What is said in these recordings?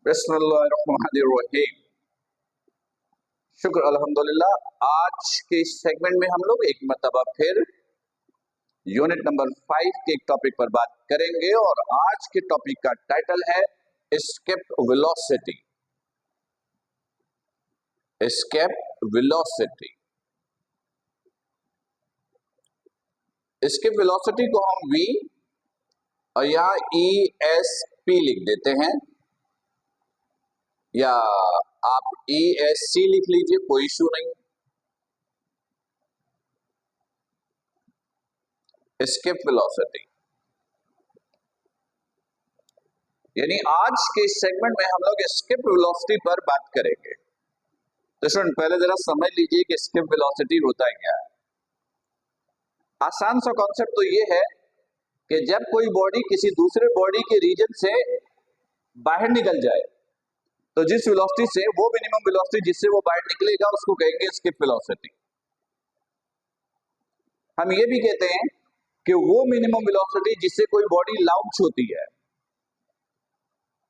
बिस्मिल्लाहिर्रहमानिर्रहीम। शुक्र अल्हम्दुलिल्लाह। आज के इस सेगमेंट में हम लोग एक मरतबा फिर यूनिट नंबर 5 के एक टॉपिक पर बात करेंगे और आज के टॉपिक का टाइटल है escape velocity. Escape velocity. Escape velocity को हम वी और यहाँ ESP लिख देते हैं, या आप ESC लिख लीजिए, कोई इशू नहीं। एस्केप वेलोसिटी यानी आज के इस सेगमेंट में हम लोग एस्केप वेलोसिटी पर बात करेंगे। तो स्टूडेंट पहले जरा समझ लीजिए कि एस्केप वेलोसिटी होता है क्या है। आसान सा कॉन्सेप्ट तो ये है कि जब कोई बॉडी किसी दूसरे बॉडी के रीजन से बाहर निकल जाए तो जिस वेलोसिटी से वो मिनिमम वेलोसिटी जिससे वो बाहर निकलेगा उसको कहेंगे एस्केप वेलोसिटी। हम ये भी कहते हैं कि वो मिनिमम वेलोसिटी जिससे कोई बॉडी लॉन्च होती है,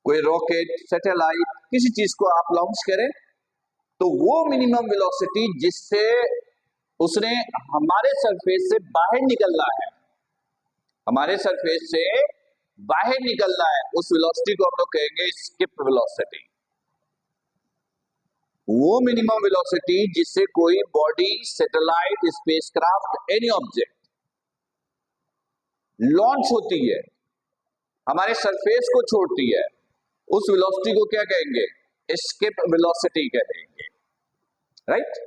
कोई रॉकेट, सैटेलाइट, किसी चीज को आप लॉन्च करें तो वो मिनिमम वेलोसिटी जिससे उसने हमारे सरफेस से बाहर निकलना है, हमारे सरफेस से बाहर निकलना है, उस वेलोसिटी को हम लोग कहेंगे एस्केप वेलोसिटी। वो मिनिमम वेलोसिटी जिससे कोई body, satellite, spacecraft, any object launch होती है, हमारे सरफेस को छोड़ती है, उस वेलोसिटी को क्या कहेंगे? एस्केप वेलोसिटी कहेंगे। राइट?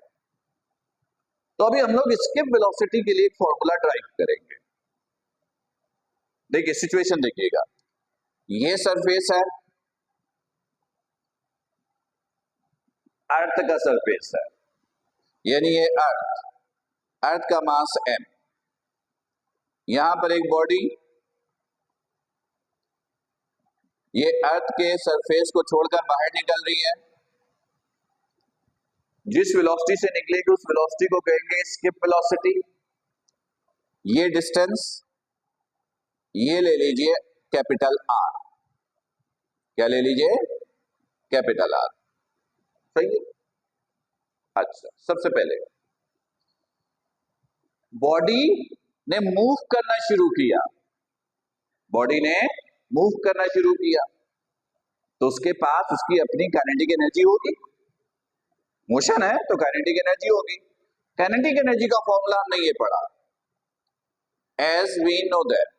तो अभी हम लोग एस्केप वेलोसिटी के लिए एक फॉर्मूला ड्राइव करेंगे। देखिए सिचुएशन देखिएगा, ये सरफेस है, अर्थ का सरफेस है, यानी ये अर्थ का मास m, यहां पर एक बॉडी ये अर्थ के सरफेस को छोड़कर बाहर निकल रही है, जिस वेलोसिटी से निकलेगी उस वेलोसिटी को कहेंगे एस्केप वेलोसिटी। ये डिस्टेंस ये ले लीजिए कैपिटल R। क्या ले लीजिए? Capital R। सही है। अच्छा, सबसे पहले बॉडी ने मूव करना शुरू किया, बॉडी ने मूव करना शुरू किया तो उसके पास उसकी अपनी काइनेटिक एनर्जी होगी। मोशन है तो काइनेटिक एनर्जी होगी। काइनेटिक एनर्जी का फॉर्मूला हमने ये पढ़ा, as we know that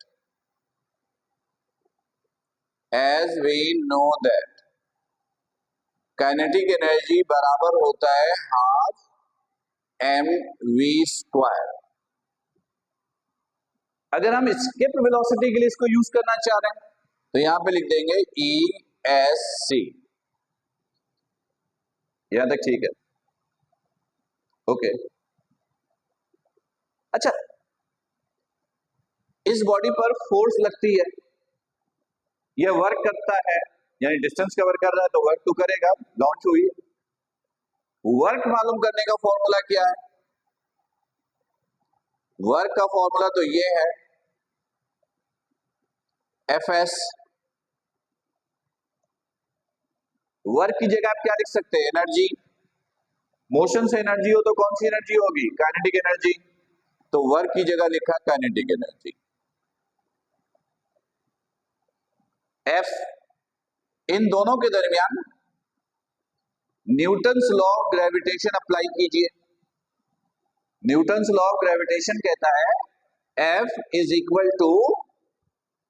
kinetic energy बराबर होता है हाफ mv²। अगर हम एस्केप वेलोसिटी के लिए इसको यूज करना चाह रहे हैं तो यहां पे लिख देंगे ESC। यहां तक ठीक है? ओके। अच्छा, इस बॉडी पर फोर्स लगती है, यह वर्क करता है, यानी डिस्टेंस कवर कर रहा है तो वर्क तो करेगा, लॉन्च हुई। वर्क मालूम करने का फॉर्मूला क्या है? वर्क का फॉर्मूला तो ये है Fs। वर्क की जगह आप क्या लिख सकते हैं? एनर्जी। मोशन से एनर्जी हो तो कौन सी एनर्जी होगी? Kinetic energy. तो वर्क की जगह लिखा काइनेटिक एनर्जी। F, इन दोनों के दरमियान Newton's law of gravitation apply कीजिए। न्यूटन्स लॉ ऑफ ग्रेविटेशन कहता है F is equal to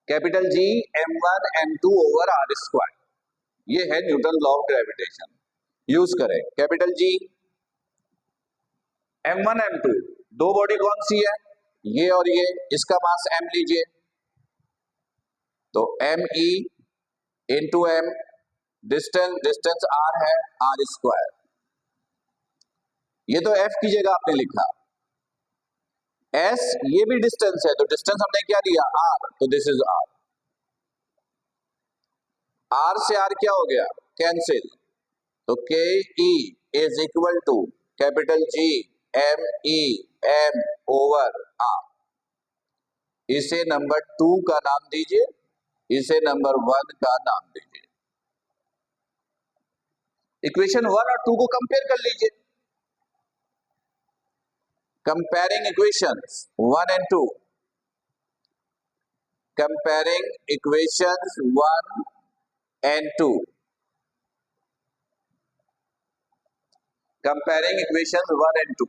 capital G m1 m2 over r²। ये है Newton law of gravitation. Use करें कैपिटल G, m1 m2, दो बॉडी कौन सी है? ये और ये, इसका मास m लीजिए तो me into m, distance r है r²। ये तो F की जगह आपने लिखा। S ये भी डिस्टेंस है तो डिस्टेंस हमने क्या लिया? R, तो दिस इज R। R से R क्या हो गया? कैंसिल। तो K E is equal to capital G m e m over R। इसे नंबर 2 का नाम दीजिए, इसे नंबर 1 का नाम दीजिए। इक्वेशन 1 और 2 को कंपेयर कर लीजिए। Comparing equations 1 and 2, comparing equations 1 and 2, comparing equations 1 and 2।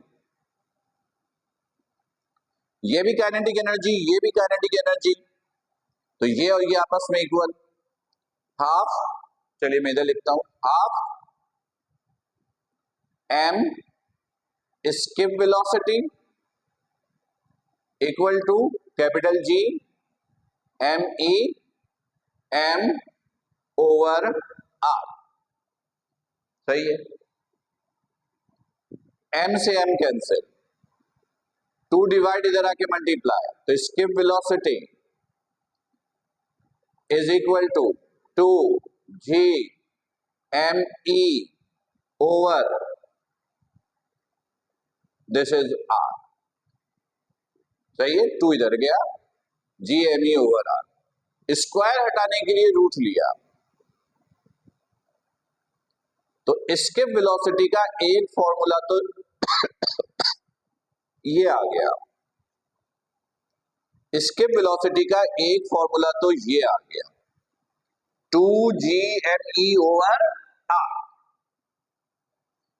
ये भी काइनेटिक एनर्जी, ये भी काइनेटिक एनर्जी, तो ये और ये आपस में इक्वल। हाफ, चलिए मैं इधर लिखता हूं, half m skip velocity equal to capital G m e m over r। सही है, m से m कैंसिल, 2 डिवाइड इधर आके मल्टीप्लाई, तो skip velocity is equal to 2 G m e over this is r। सही है, 2 इधर गया, G m e over r, square हटाने के लिए रूट लिया, तो स्किप वेलोसिटी का एक फॉर्मूला तो ये आ गया, स्किप वेलोसिटी का एक फॉर्मूला तो ये आ गया, 2gme ओवर r।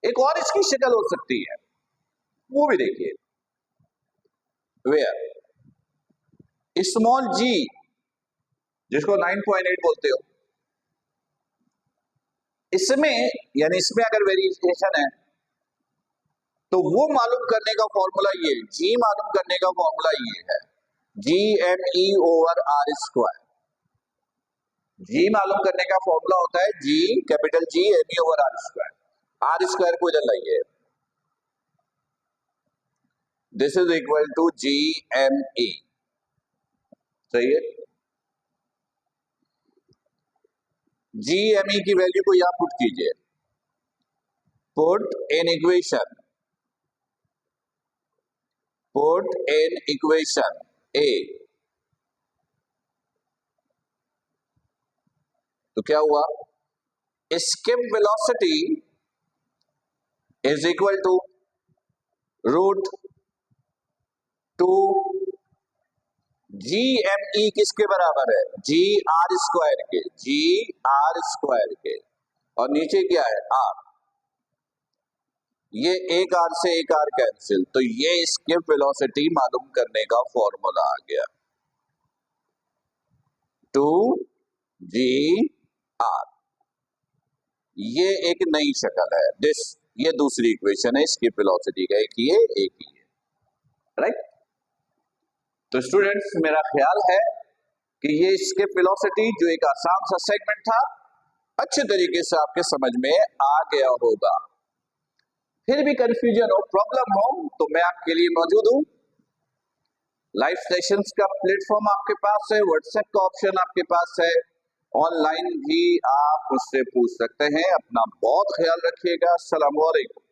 एक और इसकी शक्ल हो सकती है, वो भी देखिए, वेयर स्मॉल g जिसको 9.8 बोलते हो, इसमें यानी इसमें अगर वेरिएशन है तो वो मालूम करने का फॉर्मूला ये, g मालूम करने का फॉर्मूला ये है, GME over r square. g मालूम करने का फॉर्मूला होता है G capital G m e over r square. r square को इधर लाइए, this is equal to GME। सही है, GME की वैल्यू को यहां पुट कीजिए, put in equation, put in equation A। तो क्या हुआ, skip velocity is equal to root 2 GME किसके बराबर है, G r स्क्वायर के, G r स्क्वायर के, और नीचे क्या है r, ये एक r से एक r कैंसिल, तो ये स्किप वेलोसिटी मालूम करने का फॉर्मूला आ गया, 2g r। ये एक नई शक्ल है, दिस, ये दूसरी इक्वेशन है स्किप वेलोसिटी का, एक ही है, राइट। तो स्टूडेंट्स, मेरा ख्याल है कि ये स्किप वेलोसिटी जो एक आसान सा सेगमेंट था, अच्छे तरीके से आपके समझ में आ गया होगा। फिर भी कंफ्यूजन हो, प्रॉब्लम हो, तो मैं आपके लिए मौजूद हूं। लाइव सेशंस का प्लेटफॉर्म आपके पास है, व्हाट्सएप का ऑप्शन आपके पास है, ऑनलाइन भी आप मुझसे पूछ सकते हैं। अपना बहुत ख्याल रखिएगा। अस्सलाम वालेकुम।